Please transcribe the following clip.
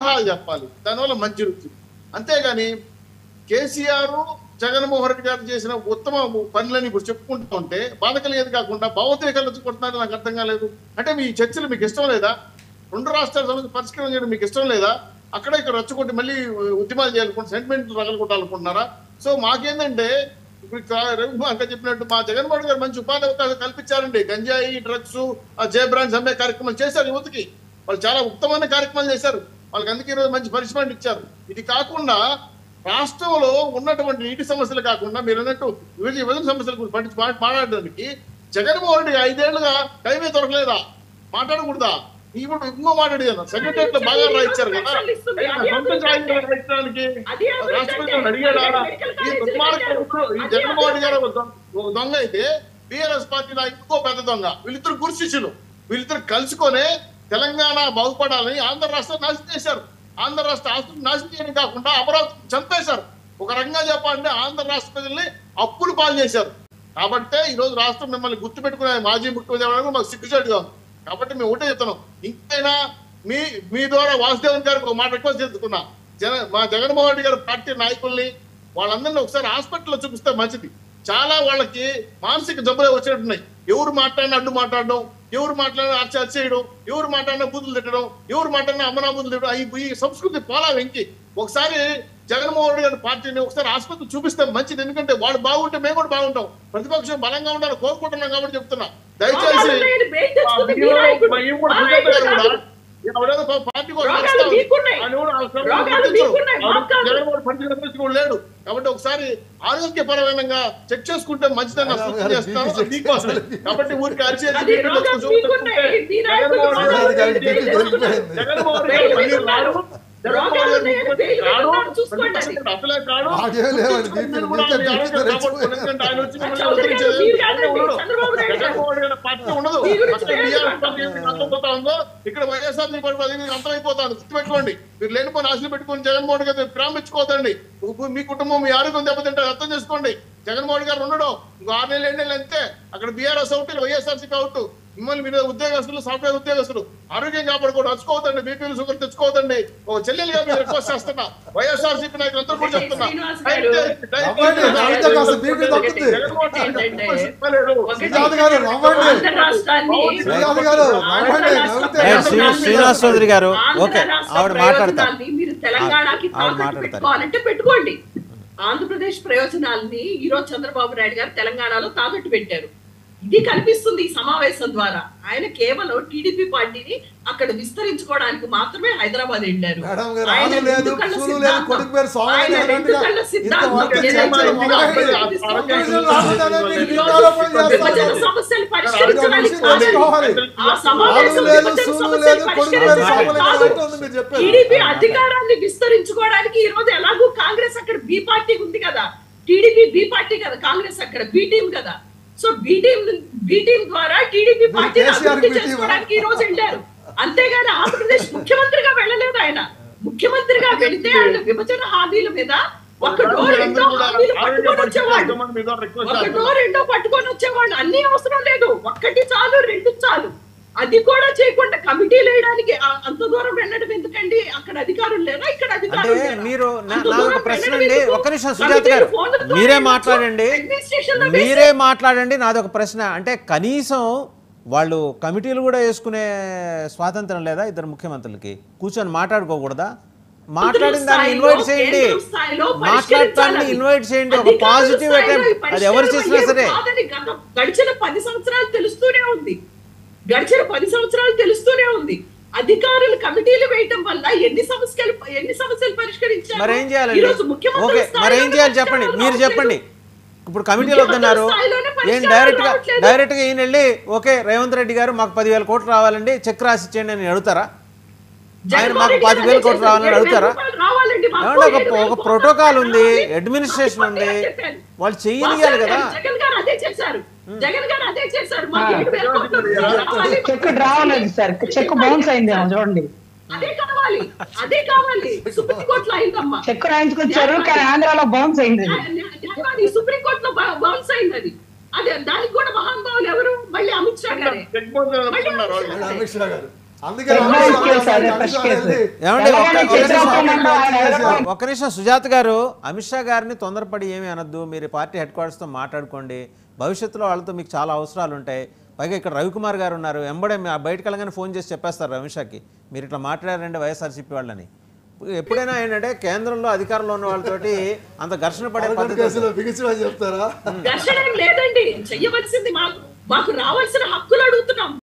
చెప్పాలి, దానివల్ల మంచి రుచి. అంతేగాని కేసీఆర్ జగన్మోహన్ రెడ్డి గారు చేసిన ఉత్తమ పనులని ఇప్పుడు చెప్పుకుంటూ ఉంటే బాధ కలిగేది కాకుండా భావోద్వేగాలు వచ్చుకుంటున్నారని నాకు అర్థం కాలేదు. అంటే మీ చర్చలు మీకు ఇష్టం లేదా? రెండు రాష్ట్రాల సమస్య పరిష్కారం చేయడం మీకు ఇష్టం లేదా? అక్కడ ఇక్కడ రచ్చగొట్టి మళ్ళీ ఉద్యమాలు చేయాలనుకుంటే సెంటిమెంట్లు రగలకొట్టాలనుకుంటున్నారా? సో మాకేందంటే ఇప్పుడు రవికుమార్ చెప్పినట్టు మా జగన్మోహన్ గారు మంచి ఉపాధి అవకాశాలు కల్పించారండి. గంజాయి, డ్రగ్స్, జే బ్రాండ్స్ అమ్మే కార్యక్రమాలు చేశారు. యువతకి వాళ్ళు చాలా ఉత్తమమైన కార్యక్రమాలు చేశారు. వాళ్ళకి అందుకే ఈరోజు మంచి పనిష్మెంట్ ఇచ్చారు. ఇది కాకుండా రాష్ట్రంలో ఉన్నటువంటి నీటి సమస్యలు కాకుండా మీరు అన్నట్టు విభజన సమస్యల గురించి మాట్లాడడానికి జగన్మోహన్ రెడ్డి 5 ఏళ్లుగా టైమే దొరకలేదా? మాట్లాడకూడదా? ఇప్పుడు ఇంకో మాట్లాడేదా? సెక్రటరియట్ లో బాగా రాయించారు కదా, రాయించడానికి రాష్ట్రపతి అడిగాడా? ఈ జగన్మోహన్ రెడ్డి గారు దొంగ అయితే బిఆర్ఎస్ పార్టీ ఇంకో పెద్ద దొంగ. వీళ్ళిద్దరు గురు శిష్యులు. వీళ్ళిద్దరు కలుసుకొనే తెలంగాణ బాగుపడాలని ఆంధ్ర రాష్ట్రం నాశనం చేశారు. ఆంధ్ర రాష్ట్ర ఆస్తులు నాశనం చేయడం కాకుండా అమరావతి చంపేశారు. ఒక రకంగా చెప్పాలంటే ఆంధ్ర రాష్ట్ర ప్రజల్ని అప్పులు పాలు చేశారు. కాబట్టే ఈ రోజు రాష్ట్రం మిమ్మల్ని గుర్తు పెట్టుకునే మాజీ ముఖ్యమంత్రి మాకు సిగ్గుచేటుగా ఉంది. కాబట్టి మేము ఒకటే చెప్తున్నాం, ఇంకైనా మీ ద్వారా వాసుదేవన్ గారికి ఒక మాట రిక్వెస్ట్ చేసుకున్నా, మా జగన్మోహన్ రెడ్డి గారి పార్టీ నాయకుల్ని వాళ్ళందరినీ ఒకసారి హాస్పిటల్లో చూపిస్తే మంచిది. చాలా వాళ్ళకి మానసిక జబ్బులే వచ్చినట్టున్నాయి. ఎవరు మాట్లాడినా అడ్డు మాట్లాడడం, ఎవరు మాట్లాడినా హత్య చేయడం, ఎవరు మాట్లాడినా బూతులు తిట్టడం, ఎవరు మాట్లాడినా అమ్మనా బూతులు తిట్టడం, ఈ సంస్కృతి పోలా వెంకి. ఒకసారి జగన్మోహన్ రెడ్డి గారి పార్టీని ఒకసారి ఆసుపత్రి చూపిస్తే మంచిది. ఎందుకంటే వాడు బాగుంటే మేము కూడా బాగుంటాం. ప్రతిపక్షం బలంగా ఉండాలని కోరుకుంటున్నాం కాబట్టి చెప్తున్నా. దయచేసి పార్టీ లేడు కాబట్టి ఒకసారి ఆరోగ్యపరమైన చెక్ చేసుకుంటే మంచిదని సూచన చేస్తాను మీకోసం. కాబట్టి ఊరికి అరిచేది ఇక్కడ వైఎస్ఆర్ అంతమైపోతాను. గుర్తుపెట్టుకోండి, మీరు లేనిపోయిన ఆశలు పెట్టుకుని జగన్మోహన్ గారు ప్రారంభించుకోవద్దండి. మీ కుటుంబం మీ ఆరోగ్యం దెబ్బతింటారు, అర్థం చేసుకోండి. జగన్మోహన్ గారు ఉండడం ఇంకో 6 నెలలు 7 నెలలు అంతే. అక్కడ బీఆర్ఎస్ అవుట్, వైఎస్ఆర్సీపీ అవుట్. మిమ్మల్ని మీరు ఉద్యోగస్తులు, సాఫ్ట్వేర్ ఉద్యోగస్తులు ఆరోగ్యం కాపాడుకోవడం, వచ్చుకోవద్దండి. బీపీలు షుగర్ తెచ్చుకోవద్దండి. ఒక చెల్లెలుగా మీరు రిక్వెస్ట్ చేస్తున్నా. వైఎస్ఆర్సీపీ నాయకులు అందరూ కూడా చెప్తున్నా, శ్రీనివాస్ చౌదరి గారు ఓకే ఆవిడ మాట్లాడతారు. మీరు తెలంగాణకి పెట్టుకోవాలంటే పెట్టుకోండి. ఆంధ్రప్రదేశ్ ప్రయోజనాలని ఈరోజు చంద్రబాబు నాయుడు గారు తెలంగాణలో తాకట్టు పెట్టారు. ఇది కనిపిస్తుంది ఈ సమావేశం ద్వారా. ఆయన కేవలం టీడీపీ పార్టీని అక్కడ విస్తరించుకోవడానికి మాత్రమే హైదరాబాద్ వెళ్ళారు. సమస్యలు పరిష్కరించడానికి టీడీపీ అధికారాన్ని విస్తరించుకోవడానికి ఈ రోజు ఎలాగూ కాంగ్రెస్ అక్కడ బి పార్టీ ఉంది కదా, టీడీపీ బి పార్టీ కదా, కాంగ్రెస్ అక్కడ బి టీం కదా. సో బి టీం ద్వారా టీడీపీ పార్టీని అభివృద్ధి చేసుకోవడానికి ఈ రోజు వెళ్ళారు. అంతేగాని ఆంధ్రప్రదేశ్ ముఖ్యమంత్రిగా వెళ్ళలేదు. ఆయన ముఖ్యమంత్రిగా వెళితే ఆయన విభజన హామీల మీద ఒకటో రెండో హామీలు పట్టుకొని వచ్చేవాళ్ళు, ఒకటో రెండో పట్టుకొని వచ్చేవాళ్ళు. అన్ని అవసరం లేదు, ఒక్కటి చాలు, 2 చాలు. అది కూడా చేయకుండా కమిటీలు వేయడానికి అంత దూరం వెళ్ళడం ఎందుకండి? అక్కడ అధికారులు లేరా, ఇక్కడ అధికారులు లేరా? మీరు నాదొక ప్రశ్న అండి, ఒక్క నిమిషం సుజాత గారు మీరే మాట్లాడండి. నాదొక ప్రశ్న, అంటే కనీసం వాళ్ళు కమిటీలు కూడా వేసుకునే స్వాతంత్రం లేదా ఇద్దరు ముఖ్యమంత్రులకి? కూర్చొని మాట్లాడుకోకూడదా? మాట్లాడిన దాన్ని ఇన్వైట్ చేయండి, మాట్లాడటాన్ని ఇన్వైట్ చేయండి. ఒక పాజిటివ్ అటెంప్ట్ అది ఎవరు చేసినా సరే. గడిచిన 10 సంవత్సరాలు తెలుస్తూనే ఉంది, గడిచిన 10 సంవత్సరాలు తెలుస్తూనే ఉంది. అధికారులు కమిటీలు వేయటం వల్ల ఎన్ని సమస్యలు పరిష్కరించారు? మరి ఏం చేయాలండి? ఓకే, మరి ఏం చేయాలి చెప్పండి, మీరు చెప్పండి. ఇప్పుడు కమిటీలు వద్దన్నారు, ఏం డైరెక్ట్ గా ఈయన వెళ్ళి ఓకే రేవంత్ రెడ్డి గారు మాకు 10,000 కోట్లు రావాలండి, చెక్ రాసి ఇచ్చేయండి అని అడుగుతారా? ఆయన మాకు 10,000 కోట్లు రావాలని అడుగుతారా? ఒక ప్రోటోకాల్ ఉంది, అడ్మినిస్ట్రేషన్ ఉంది, వాళ్ళు చెయ్యాలి కదా. చెక్ రావాలండి సార్, చెక్ బౌన్స్ అయింది చూడండి. అదే కావాలి సుప్రీంకోర్టులో అయిందమ్మా. చెక్ రాయించుకొచ్చారు కానీ ఆంధ్రాలో బౌన్స్ అయింది. సుప్రీంకోర్టులో బౌన్స్ అయింది అది. అదే దానికి కూడా మహానుభావులు ఎవరు? మళ్ళీ అమిత్ షా గారు. అందుకే Advance case అదే, fresh case. ఏమండి తెలంగాణ చేతిరాకుండా ఆయన ఎదగడం. ఒక్క నిమిషం సుజాత గారు, అమిత్ షా గారిని తొందరపడి ఏమీ అనొద్దు, మీరు పార్టీ హెడ్ క్వార్టర్స్తో మాట్లాడుకోండి, భవిష్యత్తులో వాళ్ళతో మీకు చాలా అవసరాలు ఉంటాయి. పైగా ఇక్కడ రవికుమార్ గారు ఉన్నారు, ఎంబడే బయటకు వెళ్ళగానే ఫోన్ చేసి చెప్పేస్తారు అమిత్ షాకి మీరు ఇట్లా మాట్లాడారంటే వైఎస్ఆర్సీపీ వాళ్ళని. ఎప్పుడైనా ఏంటంటే కేంద్రంలో అధికారంలో ఉన్న వాళ్ళతోటి అంత ఘర్షణ పడే పద్ధతి బిగించమని చెప్తారా? ఘర్షణ ఏం లేదండి, చెయ్యవలసింది మాకు రావాల్సిన హక్కులు అడుగుతున్నాం.